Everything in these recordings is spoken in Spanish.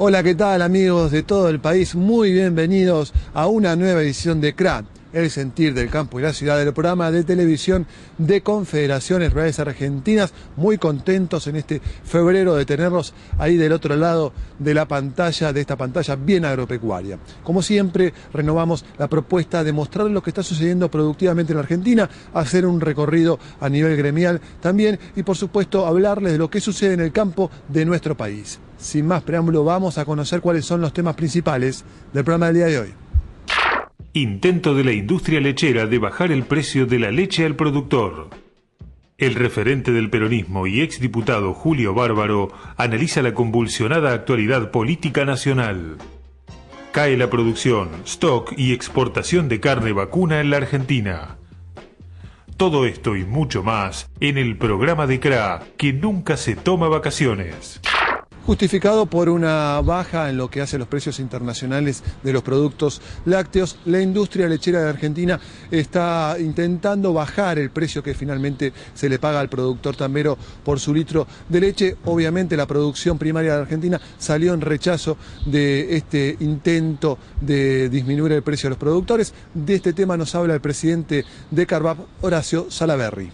Hola, ¿qué tal amigos de todo el país? Muy bienvenidos a una nueva edición de CRA, el sentir del campo y la ciudad, del programa de televisión de Confederaciones Rurales Argentinas. Muy contentos en este febrero de tenerlos ahí del otro lado de la pantalla, de esta pantalla bien agropecuaria. Como siempre, renovamos la propuesta de mostrar lo que está sucediendo productivamente en la Argentina, hacer un recorrido a nivel gremial también y por supuesto hablarles de lo que sucede en el campo de nuestro país. Sin más preámbulo, vamos a conocer cuáles son los temas principales del programa del día de hoy. Intento de la industria lechera de bajar el precio de la leche al productor. El referente del peronismo y exdiputado Julio Bárbaro analiza la convulsionada actualidad política nacional. Cae la producción, stock y exportación de carne vacuna en la Argentina. Todo esto y mucho más en el programa de CRA, que nunca se toma vacaciones. Justificado por una baja en lo que hace los precios internacionales de los productos lácteos, la industria lechera de Argentina está intentando bajar el precio que finalmente se le paga al productor tambero por su litro de leche. Obviamente la producción primaria de Argentina salió en rechazo de este intento de disminuir el precio de los productores. De este tema nos habla el presidente de Carvap, Horacio Salaverry.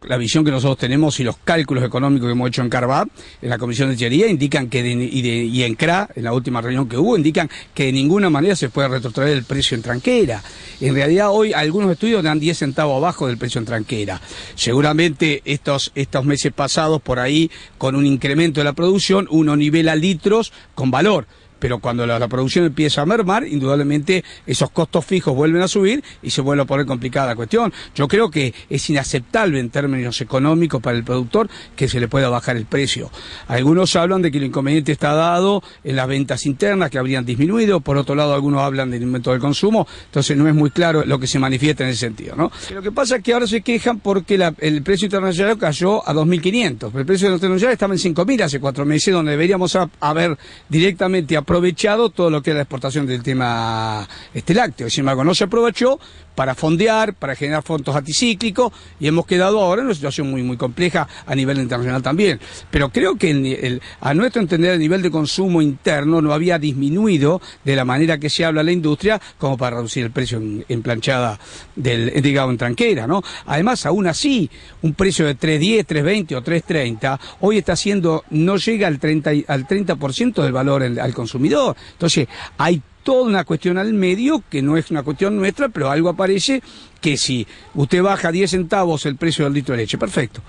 La visión que nosotros tenemos y los cálculos económicos que hemos hecho en Carvap, en la Comisión de Lechería, indican que y en CRA, en la última reunión que hubo, indican que de ninguna manera se puede retrotraer el precio en tranquera. En realidad hoy algunos estudios dan 10 centavos abajo del precio en tranquera. Seguramente estos meses pasados por ahí, con un incremento de la producción, uno nivela litros con valor. Pero cuando la producción empieza a mermar, indudablemente esos costos fijos vuelven a subir y se vuelve a poner complicada la cuestión. Yo creo que es inaceptable en términos económicos para el productor que se le pueda bajar el precio. Algunos hablan de que el inconveniente está dado en las ventas internas, que habrían disminuido. Por otro lado, algunos hablan del aumento del consumo. Entonces no es muy claro lo que se manifiesta en ese sentido, ¿no? Lo que pasa es que ahora se quejan porque el precio internacional cayó a 2.500. Pero el precio internacional estaba en 5.000 hace 4 meses, donde deberíamos haber directamente aprovechado todo lo que es la exportación del tema lácteo. Sin embargo, no se aprovechó para fondear, para generar fondos anticíclicos y hemos quedado ahora en una situación muy compleja a nivel internacional también. Pero creo que a nuestro entender el nivel de consumo interno no había disminuido de la manera que se habla la industria como para reducir el precio en planchada en tranquera, ¿no? Además, aún así, un precio de 3.10, 3.20 o 3.30 hoy está siendo, no llega al 30% del valor al consumidor. Entonces, hay toda una cuestión al medio que no es una cuestión nuestra, pero algo aparece que si usted baja 10 centavos el precio del litro de leche, perfecto.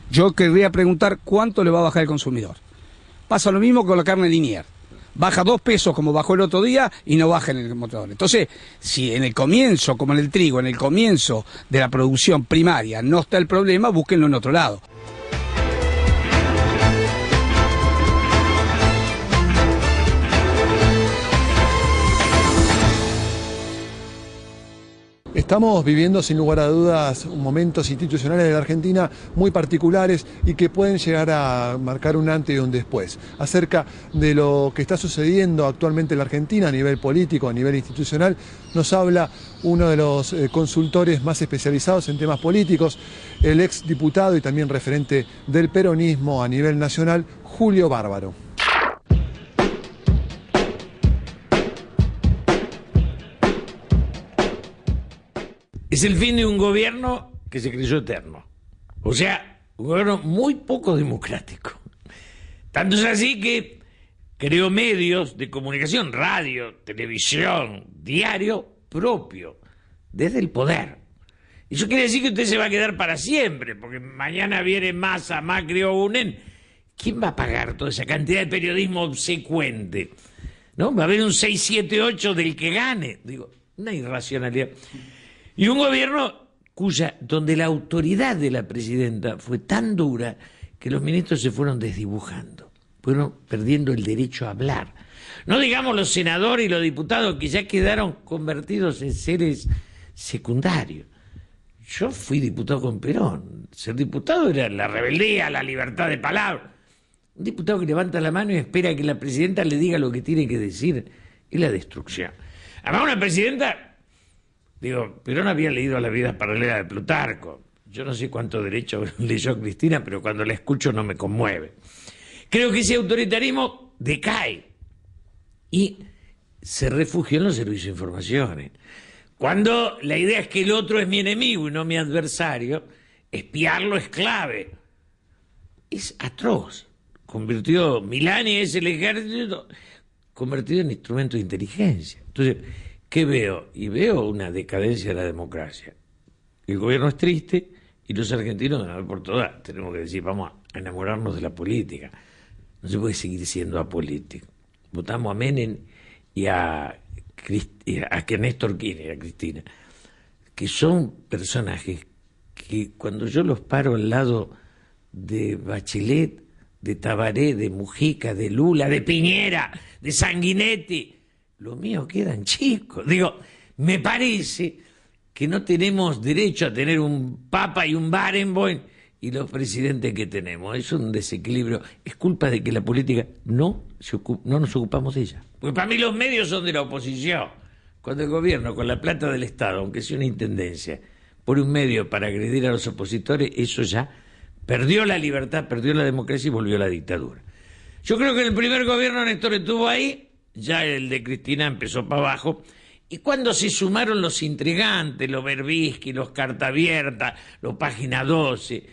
Yo querría preguntar cuánto le va a bajar el consumidor. Pasa lo mismo con la carne lineal. Baja 2 pesos como bajó el otro día y no baja en el motor. Entonces, si en el comienzo, como en el trigo, en el comienzo de la producción primaria no está el problema, búsquenlo en otro lado. Estamos viviendo sin lugar a dudas momentos institucionales de la Argentina muy particulares y que pueden llegar a marcar un antes y un después. Acerca de lo que está sucediendo actualmente en la Argentina a nivel político, a nivel institucional, nos habla uno de los consultores más especializados en temas políticos, el ex diputado y también referente del peronismo a nivel nacional, Julio Bárbaro. Es el fin de un gobierno que se creyó eterno. O sea, un gobierno muy poco democrático. Tanto es así que creó medios de comunicación, radio, televisión, diario propio, desde el poder. Eso quiere decir que usted se va a quedar para siempre, porque mañana viene Massa, Macri o Unen. ¿Quién va a pagar toda esa cantidad de periodismo obsecuente? ¿No? Va a haber un 6, 7, 8 del que gane. Digo, una irracionalidad. Y un gobierno donde la autoridad de la presidenta fue tan dura que los ministros se fueron desdibujando, fueron perdiendo el derecho a hablar. No digamos los senadores y los diputados que ya quedaron convertidos en seres secundarios. Yo fui diputado con Perón. Ser diputado era la rebeldía, la libertad de palabra. Un diputado que levanta la mano y espera que la presidenta le diga lo que tiene que decir es la destrucción. Además, una presidenta Digo, Perón había leído La vida paralela de Plutarco. Yo no sé cuánto derecho leyó Cristina, pero cuando la escucho no me conmueve. Creo que ese autoritarismo decae y se refugió en los servicios de informaciones. Cuando la idea es que el otro es mi enemigo y no mi adversario, espiarlo es clave. Es atroz. Convirtió Milani, es el ejército, convertido en instrumento de inteligencia. Entonces, ¿qué veo? Y veo una decadencia de la democracia. El gobierno es triste y los argentinos, de una vez por todas, tenemos que decir, vamos a enamorarnos de la política. No se puede seguir siendo apolítico. Votamos a Menem y a Néstor Kirchner, a Cristina, que son personajes que cuando yo los paro al lado de Bachelet, de Tabaré, de Mujica, de Lula, de Piñera, de Sanguinetti, los míos quedan chicos. Digo, me parece que no tenemos derecho a tener un Papa y un Barenboim y los presidentes que tenemos. Es un desequilibrio. Es culpa de que la política no nos ocupamos de ella. Porque para mí los medios son de la oposición. Cuando el gobierno, con la plata del Estado, aunque sea una intendencia, pone un medio para agredir a los opositores, eso ya perdió la libertad, perdió la democracia y volvió a la dictadura. Yo creo que en el primer gobierno Néstor estuvo ahí, ya el de Cristina empezó para abajo, y cuando se sumaron los intrigantes, los Berbisky, los Carta Abierta, los Página 12,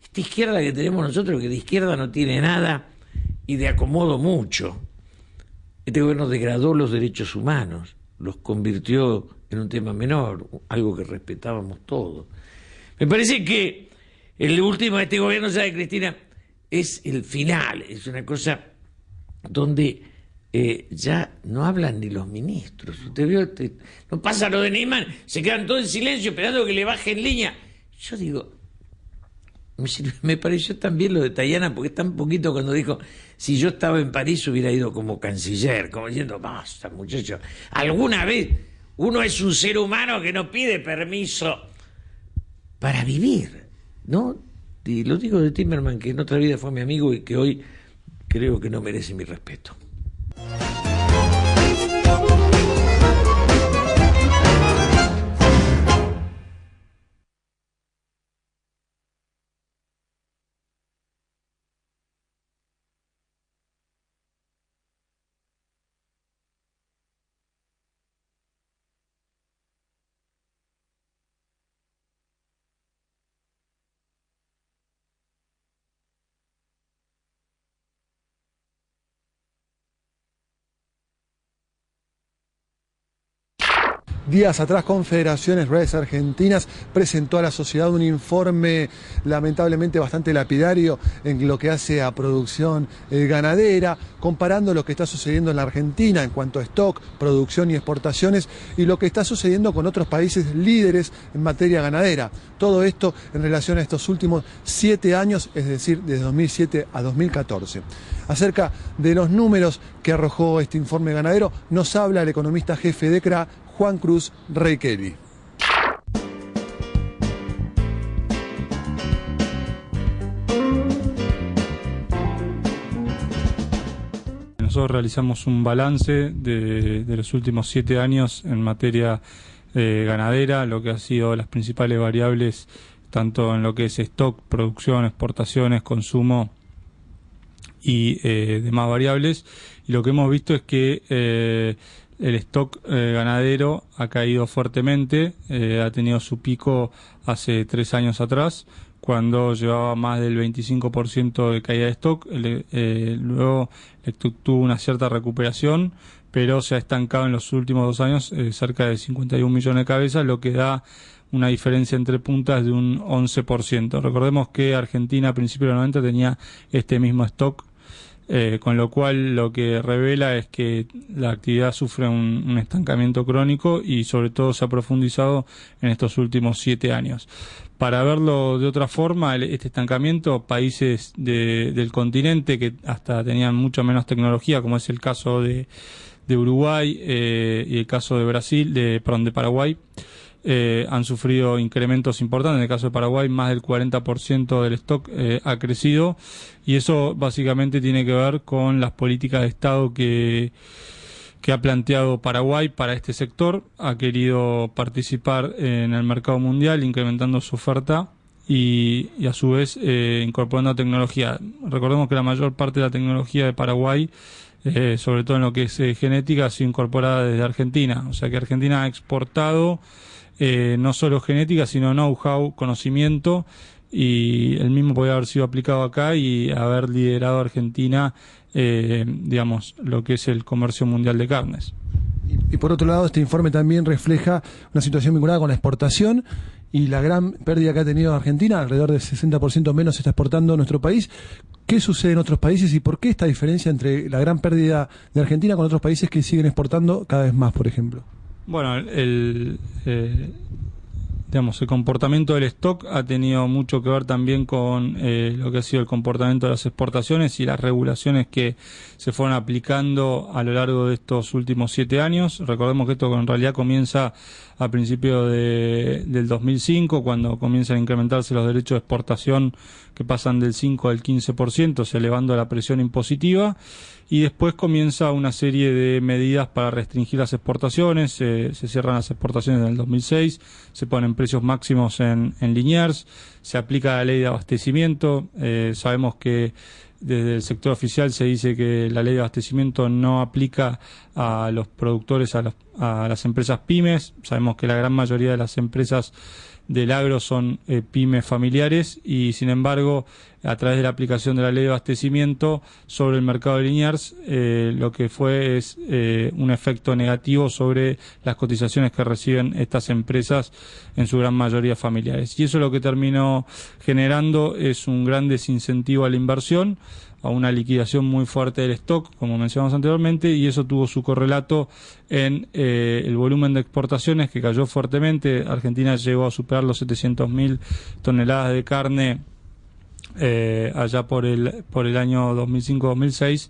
esta izquierda que tenemos nosotros, que de izquierda no tiene nada y de acomodo mucho, este gobierno degradó los derechos humanos, los convirtió en un tema menor, algo que respetábamos todos. Me parece que el último de este gobierno, ya de Cristina, es el final, es una cosa donde ya no hablan ni los ministros. Usted vio, no pasa lo de Neymar, se quedan todos en silencio esperando que le bajen línea. Yo digo, me pareció también lo de Tayana, porque tan poquito cuando dijo, si yo estaba en París hubiera ido como canciller, como diciendo, basta muchachos, alguna vez uno es un ser humano que no pide permiso para vivir, ¿no? Y lo digo de Timerman, que en otra vida fue mi amigo y que hoy creo que no merece mi respeto. Días atrás, Confederaciones Rurales Argentinas presentó a la sociedad un informe lamentablemente bastante lapidario en lo que hace a producción ganadera, comparando lo que está sucediendo en la Argentina en cuanto a stock, producción y exportaciones y lo que está sucediendo con otros países líderes en materia ganadera. Todo esto en relación a estos últimos 7 años, es decir, desde 2007 a 2014. Acerca de los números que arrojó este informe ganadero, nos habla el economista jefe de CRA, Juan Cruz Reykeli. Nosotros realizamos un balance de los últimos 7 años en materia ganadera, lo que ha sido las principales variables, tanto en lo que es stock, producción, exportaciones, consumo y demás variables. Y lo que hemos visto es que el stock ganadero ha caído fuertemente, ha tenido su pico hace 3 años atrás, cuando llevaba más del 25% de caída de stock. Luego el stock tuvo una cierta recuperación, pero se ha estancado en los últimos 2 años cerca de 51 millones de cabezas, lo que da una diferencia entre puntas de un 11%. Recordemos que Argentina a principios de los 90 tenía este mismo stock, con lo cual lo que revela es que la actividad sufre un estancamiento crónico y sobre todo se ha profundizado en estos últimos 7 años. Para verlo de otra forma, este estancamiento, países del continente que hasta tenían mucho menos tecnología, como es el caso de Uruguay y el caso de Brasil, de Paraguay, han sufrido incrementos importantes. En el caso de Paraguay, más del 40% del stock ha crecido, y eso básicamente tiene que ver con las políticas de Estado que que ha planteado Paraguay para este sector. Ha querido participar en el mercado mundial, incrementando su oferta y a su vez incorporando tecnología. Recordemos que la mayor parte de la tecnología de Paraguay, sobre todo en lo que es genética, ha sido incorporada desde Argentina. O sea que Argentina ha exportado no solo genética, sino know-how, conocimiento, y el mismo podría haber sido aplicado acá y haber liderado a Argentina, digamos, lo que es el comercio mundial de carnes. Y por otro lado, este informe también refleja una situación vinculada con la exportación y la gran pérdida que ha tenido Argentina. Alrededor del 60% menos se está exportando a nuestro país. ¿Qué sucede en otros países y por qué esta diferencia entre la gran pérdida de Argentina con otros países que siguen exportando cada vez más, por ejemplo? Bueno, digamos, el comportamiento del stock ha tenido mucho que ver también con lo que ha sido el comportamiento de las exportaciones y las regulaciones que se fueron aplicando a lo largo de estos últimos 7 años. Recordemos que esto en realidad comienza a principios del 2005, cuando comienzan a incrementarse los derechos de exportación, que pasan del 5 al 15%, elevando la presión impositiva. Y después comienza una serie de medidas para restringir las exportaciones. Se cierran las exportaciones en el 2006, se ponen precios máximos en Liniers, se aplica la ley de abastecimiento. Sabemos que desde el sector oficial se dice que la ley de abastecimiento no aplica a los productores, a las empresas pymes. Sabemos que la gran mayoría de las empresas del agro son pymes familiares y, sin embargo, a través de la aplicación de la ley de abastecimiento sobre el mercado de Liniers, lo que fue es un efecto negativo sobre las cotizaciones que reciben estas empresas, en su gran mayoría familiares. Y eso lo que terminó generando es un gran desincentivo a la inversión, a una liquidación muy fuerte del stock, como mencionamos anteriormente, y eso tuvo su correlato en el volumen de exportaciones, que cayó fuertemente. Argentina llegó a superar los 700.000 toneladas de carne allá por el año 2005-2006,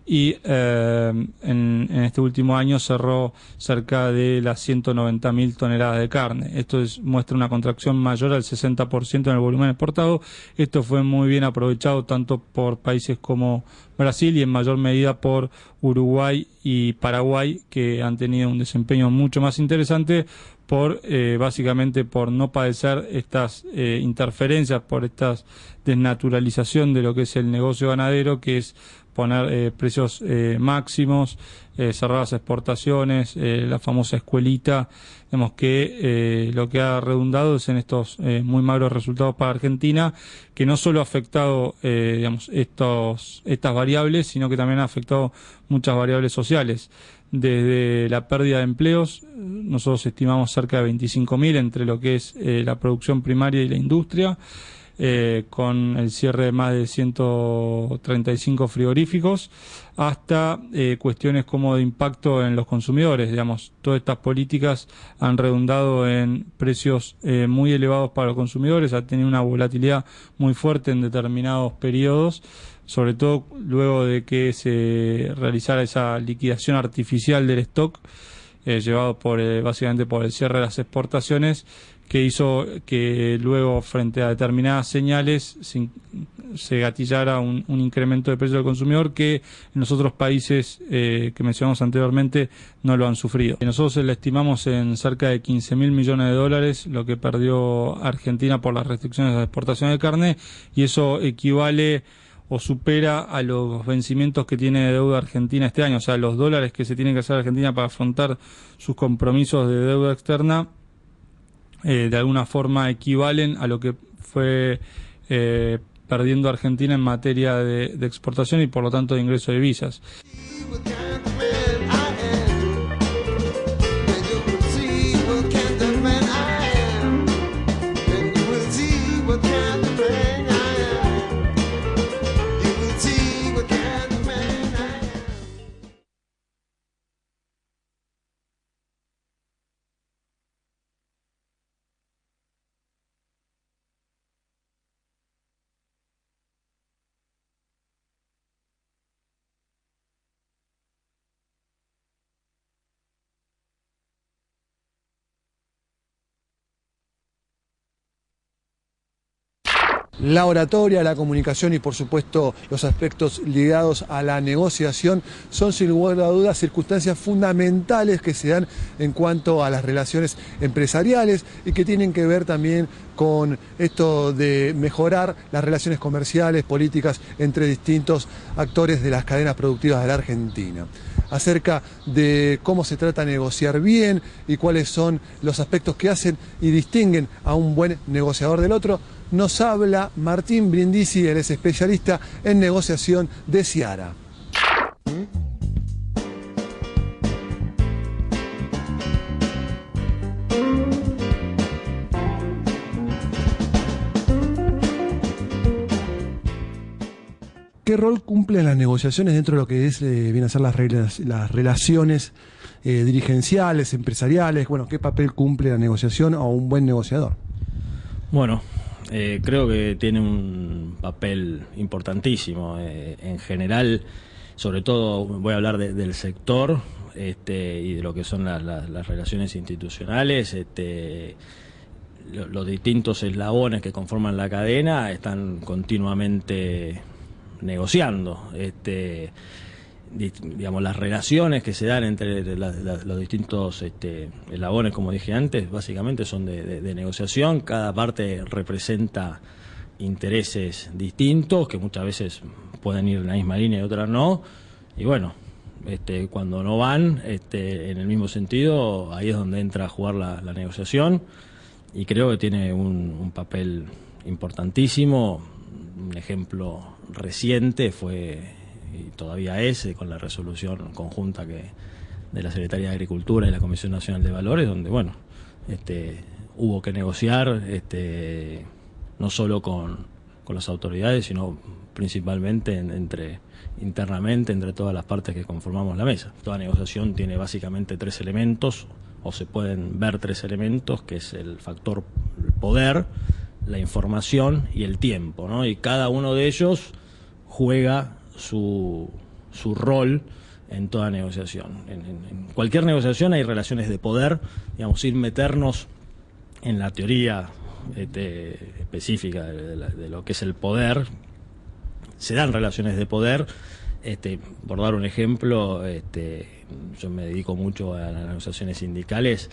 y en este último año cerró cerca de las 190.000 toneladas de carne. Esto muestra una contracción mayor al 60% en el volumen exportado. Esto fue muy bien aprovechado tanto por países como Brasil y en mayor medida por Uruguay y Paraguay, que han tenido un desempeño mucho más interesante básicamente por no padecer estas interferencias, por esta desnaturalización de lo que es el negocio ganadero, que es poner precios máximos, cerradas exportaciones, la famosa escuelita. Vemos que lo que ha redundado es en estos muy magros resultados para Argentina, que no solo ha afectado digamos, estas variables, sino que también ha afectado muchas variables sociales. Desde la pérdida de empleos, nosotros estimamos cerca de 25.000 entre lo que es la producción primaria y la industria, con el cierre de más de 135 frigoríficos, hasta cuestiones como de impacto en los consumidores. Digamos, todas estas políticas han redundado en precios muy elevados para los consumidores, ha tenido una volatilidad muy fuerte en determinados periodos, sobre todo luego de que se realizara esa liquidación artificial del stock, llevado básicamente por el cierre de las exportaciones, que hizo que luego, frente a determinadas señales, se gatillara un incremento de precio del consumidor que en los otros países que mencionamos anteriormente no lo han sufrido. Nosotros le estimamos en cerca de 15.000 millones de dólares lo que perdió Argentina por las restricciones a la exportación de carne, y eso equivale o supera a los vencimientos que tiene de deuda Argentina este año. O sea, los dólares que se tienen que hacer Argentina para afrontar sus compromisos de deuda externa de alguna forma equivalen a lo que fue perdiendo Argentina en materia de exportación y por lo tanto de ingreso de divisas. La oratoria, la comunicación y por supuesto los aspectos ligados a la negociación son sin lugar a dudas circunstancias fundamentales que se dan en cuanto a las relaciones empresariales y que tienen que ver también con esto de mejorar las relaciones comerciales, políticas entre distintos actores de las cadenas productivas de la Argentina. Acerca de cómo se trata de negociar bien y cuáles son los aspectos que hacen y distinguen a un buen negociador del otro, nos habla Martín Brindisi, él es especialista en negociación de Ciara. ¿Qué rol cumplen las negociaciones dentro de lo que es, vienen a ser las relaciones dirigenciales, empresariales? Bueno, ¿qué papel cumple la negociación o un buen negociador? Bueno, creo que tiene un papel importantísimo. En general, sobre todo voy a hablar del sector y de lo que son las relaciones institucionales. Los distintos eslabones que conforman la cadena están continuamente negociando. Digamos, las relaciones que se dan entre los distintos eslabones, como dije antes, básicamente son de negociación. Cada parte representa intereses distintos que muchas veces pueden ir en la misma línea y otras no, y bueno, cuando no van en el mismo sentido, ahí es donde entra a jugar la negociación, y creo que tiene un papel importantísimo. Un ejemplo reciente fue, y todavía es, con la resolución conjunta de la Secretaría de Agricultura y la Comisión Nacional de Valores, donde bueno, hubo que negociar no solo con las autoridades, sino principalmente internamente entre todas las partes que conformamos la mesa. Toda negociación tiene básicamente tres elementos, o se pueden ver tres elementos, que es el factor poder, la información y el tiempo, ¿no? Y cada uno de ellos juega su rol en toda negociación. En cualquier negociación hay relaciones de poder, digamos, sin meternos en la teoría específica de lo que es el poder. Se dan relaciones de poder. Por dar un ejemplo, yo me dedico mucho a las negociaciones sindicales.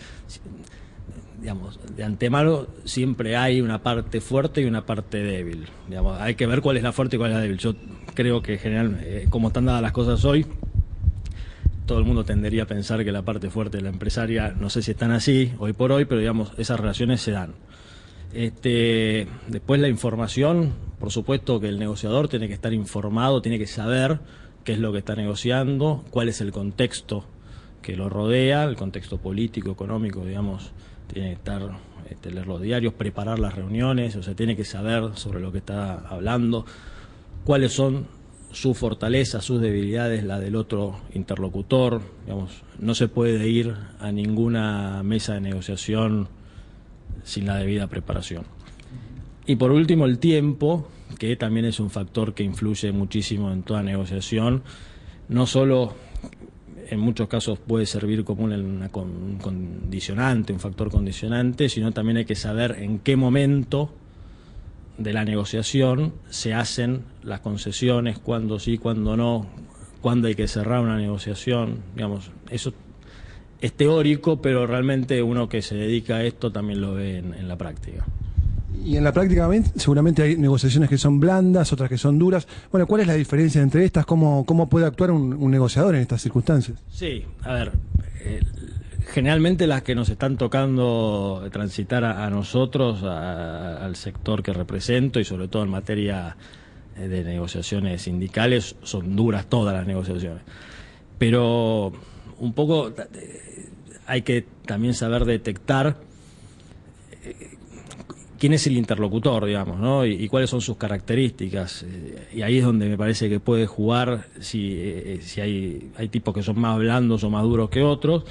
Digamos, de antemano siempre hay una parte fuerte y una parte débil. Digamos, hay que ver cuál es la fuerte y cuál es la débil. Yo creo que en general, como están dadas las cosas hoy, todo el mundo tendería a pensar que la parte fuerte de la empresaria, no sé si están así hoy por hoy, pero digamos, esas relaciones se dan. Después la información, por supuesto que el negociador tiene que estar informado, tiene que saber qué es lo que está negociando, cuál es el contexto que lo rodea, el contexto político, económico, digamos. Tiene que estar, leer los diarios, preparar las reuniones, o sea, tiene que saber sobre lo que está hablando, cuáles son sus fortalezas, sus debilidades, la del otro interlocutor. Digamos, no se puede ir a ninguna mesa de negociación sin la debida preparación. Y por último, el tiempo, que también es un factor que influye muchísimo en toda negociación, no solo en muchos casos puede servir como un condicionante, un factor condicionante, sino también hay que saber en qué momento de la negociación se hacen las concesiones, cuándo sí, cuándo no, cuándo hay que cerrar una negociación. Digamos, eso es teórico, pero realmente uno que se dedica a esto también lo ve en la práctica. Y en la práctica seguramente hay negociaciones que son blandas, otras que son duras. Bueno, ¿cuál es la diferencia entre estas? ¿Cómo puede actuar un negociador en estas circunstancias? Sí, a ver, generalmente las que nos están tocando transitar a nosotros, al sector que represento, y sobre todo en materia de negociaciones sindicales, son duras todas las negociaciones. Pero un poco hay que también saber detectar quién es el interlocutor, digamos, ¿no? Y cuáles son sus características. Y ahí es donde me parece que puede jugar si hay tipos que son más blandos o más duros que otros.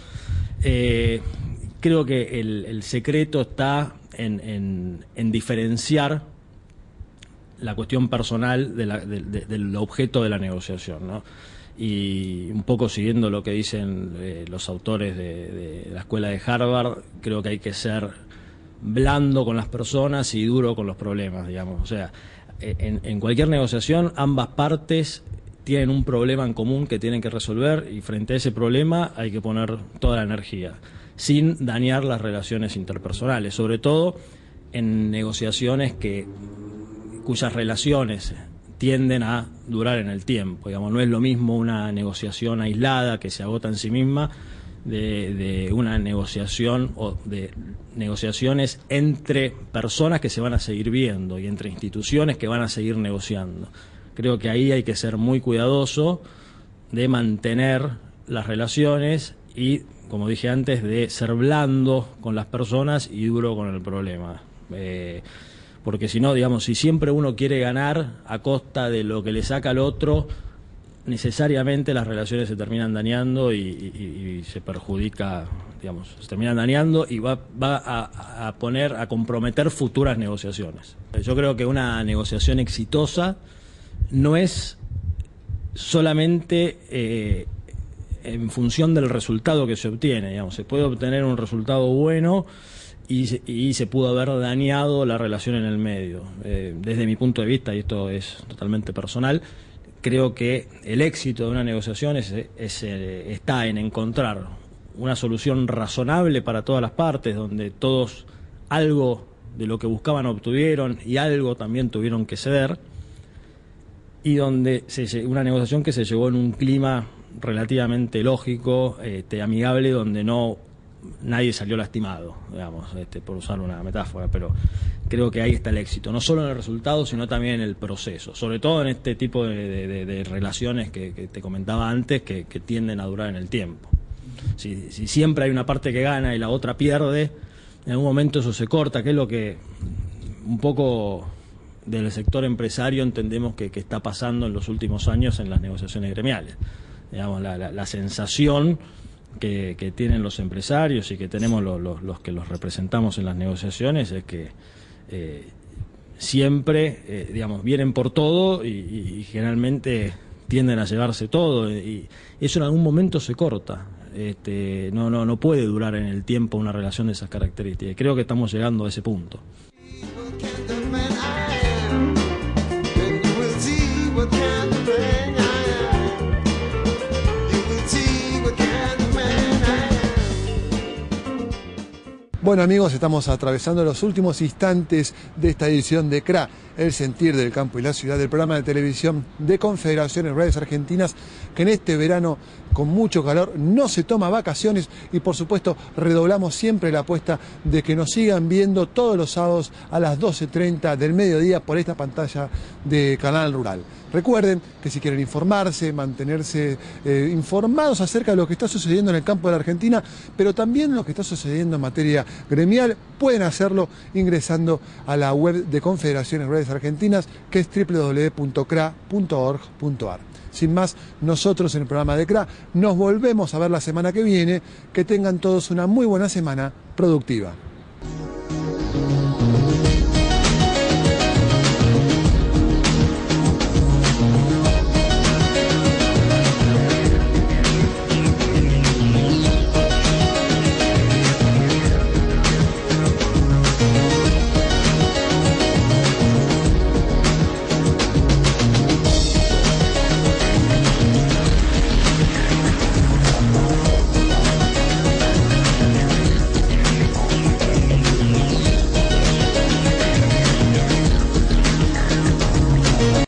Creo que el secreto está en diferenciar la cuestión personal del objeto de la negociación, ¿no? Y un poco siguiendo lo que dicen los autores de la escuela de Harvard, creo que hay que ser blando con las personas y duro con los problemas, digamos. O sea, en cualquier negociación ambas partes tienen un problema en común que tienen que resolver y frente a ese problema hay que poner toda la energía, sin dañar las relaciones interpersonales, sobre todo en negociaciones cuyas relaciones tienden a durar en el tiempo. Digamos, no es lo mismo una negociación aislada que se agota en sí misma de una negociación o de negociaciones entre personas que se van a seguir viendo y entre instituciones que van a seguir negociando. Creo que ahí hay que ser muy cuidadoso de mantener las relaciones y, como dije antes, de ser blando con las personas y duro con el problema. Porque si no, digamos, si siempre uno quiere ganar a costa de lo que le saca al otro, necesariamente las relaciones se terminan dañando y se perjudica, digamos, se terminan dañando y va a comprometer futuras negociaciones. Yo creo que una negociación exitosa no es solamente en función del resultado que se obtiene, digamos, se puede obtener un resultado bueno y se pudo haber dañado la relación en el medio. Desde mi punto de vista, y esto es totalmente personal, creo que el éxito de una negociación está en encontrar una solución razonable para todas las partes, donde todos algo de lo que buscaban obtuvieron y algo también tuvieron que ceder, y donde una negociación que se llevó en un clima relativamente lógico, amigable, donde nadie salió lastimado, digamos, por usar una metáfora, pero creo que ahí está el éxito, no solo en el resultado, sino también en el proceso, sobre todo en este tipo de relaciones que te comentaba antes, que tienden a durar en el tiempo. Si siempre hay una parte que gana y la otra pierde, en algún momento eso se corta, que es lo que un poco del sector empresario entendemos que está pasando en los últimos años en las negociaciones gremiales. Digamos, la sensación que tienen los empresarios y que tenemos los que los representamos en las negociaciones es que siempre, digamos, vienen por todo y generalmente tienden a llevarse todo, y eso en algún momento se corta. No puede durar en el tiempo una relación de esas características. Creo que estamos llegando a ese punto. Bueno amigos, estamos atravesando los últimos instantes de esta edición de CRA, el sentir del campo y la ciudad, del programa de televisión de Confederaciones Rurales Argentinas, que en este verano con mucho calor no se toma vacaciones y por supuesto redoblamos siempre la apuesta de que nos sigan viendo todos los sábados a las 12:30 del mediodía por esta pantalla de Canal Rural. Recuerden que si quieren informarse, mantenerse informados acerca de lo que está sucediendo en el campo de la Argentina, pero también lo que está sucediendo en materia gremial, pueden hacerlo ingresando a la web de Confederaciones Rurales Argentinas, que es www.cra.org.ar. Sin más, nosotros en el programa de CRA nos volvemos a ver la semana que viene. Que tengan todos una muy buena semana productiva.